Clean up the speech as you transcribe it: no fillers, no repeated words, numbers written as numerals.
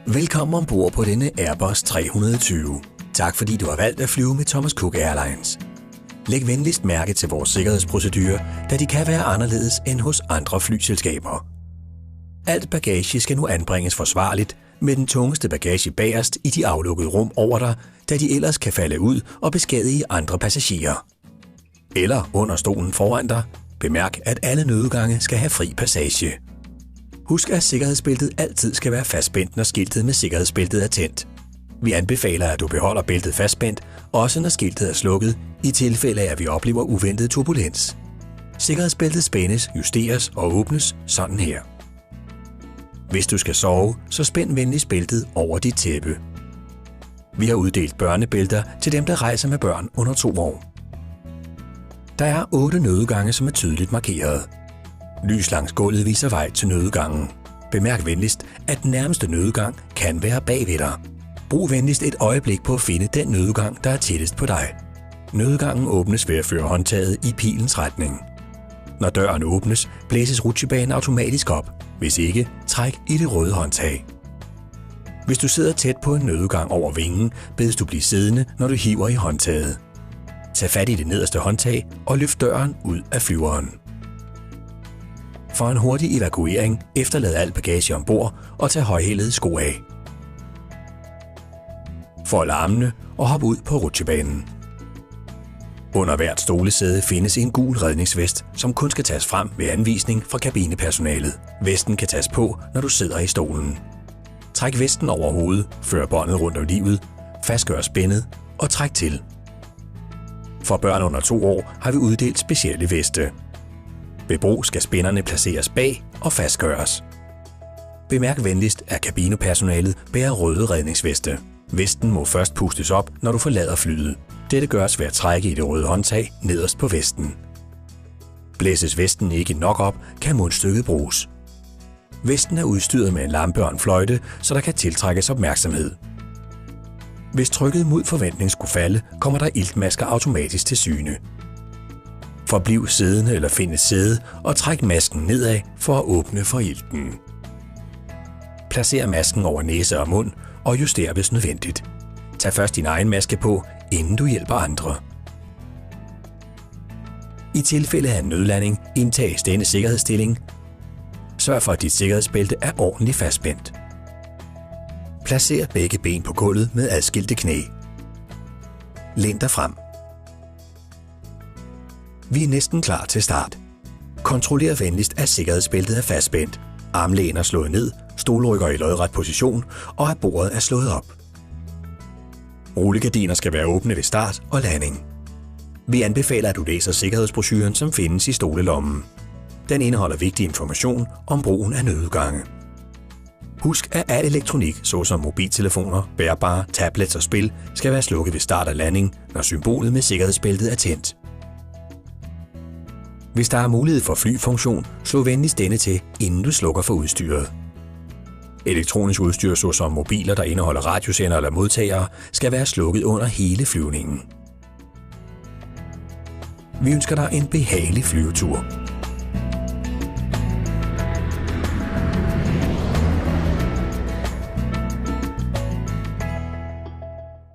Velkommen ombord på denne Airbus 320. Tak fordi du har valgt at flyve med Thomas Cook Airlines. Læg venligst mærke til vores sikkerhedsprocedurer, da de kan være anderledes end hos andre flyselskaber. Alt bagage skal nu anbringes forsvarligt med den tungeste bagage bagerst i de aflukkede rum over dig, da de ellers kan falde ud og beskadige andre passagerer. Eller under stolen foran dig. Bemærk, at alle nødudgange skal have fri passage. Husk, at sikkerhedsbæltet altid skal være fastspændt, når skiltet med sikkerhedsbæltet er tændt. Vi anbefaler, at du beholder bæltet fastspændt, også når skiltet er slukket, i tilfælde af, at vi oplever uventet turbulens. Sikkerhedsbæltet spændes, justeres og åbnes sådan her. Hvis du skal sove, så spænd venligst bæltet over dit tæppe. Vi har uddelt børnebælter til dem, der rejser med børn under 2 år. Der er 8 nødudgange, som er tydeligt markeret. Lys langs gulvet viser vej til nødudgangen. Bemærk venligst, at den nærmeste nødudgang kan være bagved dig. Brug venligst et øjeblik på at finde den nødudgang, der er tættest på dig. Nødudgangen åbnes ved at føre håndtaget i pilens retning. Når døren åbnes, blæses rutsjebanen automatisk op. Hvis ikke, træk i det røde håndtag. Hvis du sidder tæt på en nødudgang over vingen, bedes du blive siddende, når du hiver i håndtaget. Tag fat i det nederste håndtag og løft døren ud af flyveren. For en hurtig evakuering, efterlad al bagage ombord og tag højhælede sko af. Fold armene og hop ud på rutsjebanen. Under hvert stolesæde findes en gul redningsvest, som kun skal tages frem ved anvisning fra kabinepersonalet. Vesten kan tages på, når du sidder i stolen. Træk vesten over hovedet, før båndet rundt om livet, fastgør spændet og træk til. For børn under 2 år har vi uddelt specielle veste. Ved brug skal spænderne placeres bag og fastgøres. Bemærk venligst, at kabinepersonalet bærer røde redningsveste. Vesten må først pustes op, når du forlader flyet. Dette gøres ved at trække i det røde håndtag nederst på vesten. Blæses vesten ikke nok op, kan mundstykket bruges. Vesten er udstyret med en lampe og en fløjte, så der kan tiltrækkes opmærksomhed. Hvis trykket mod forventning skulle falde, kommer der iltmasker automatisk til syne. Forbliv siddende eller find et sæde og træk masken nedad for at åbne for ilten. Placer masken over næse og mund og juster hvis nødvendigt. Tag først din egen maske på, inden du hjælper andre. I tilfælde af en nødlanding indtages denne sikkerhedsstilling. Sørg for, at dit sikkerhedsbælte er ordentligt fastspændt. Placer begge ben på gulvet med adskilte knæ. Læn dig frem. Vi er næsten klar til start. Kontroller venligst, at sikkerhedsbæltet er fastspændt. Armlæn er slået ned, stolrykker i lodret position og at bordet er slået op. Rullegardiner skal være åbne ved start og landing. Vi anbefaler, at du læser sikkerhedsbrochuren, som findes i stolelommen. Den indeholder vigtig information om brugen af nødudgange. Husk, at al elektronik, såsom mobiltelefoner, bærbare, tablets og spil, skal være slukket ved start og landing, når symbolet med sikkerhedsbæltet er tændt. Hvis der er mulighed for flyfunktion, slå venligst denne til, inden du slukker for udstyret. Elektronisk udstyr, såsom mobiler, der indeholder radiosender eller modtagere, skal være slukket under hele flyvningen. Vi ønsker dig en behagelig flyvetur.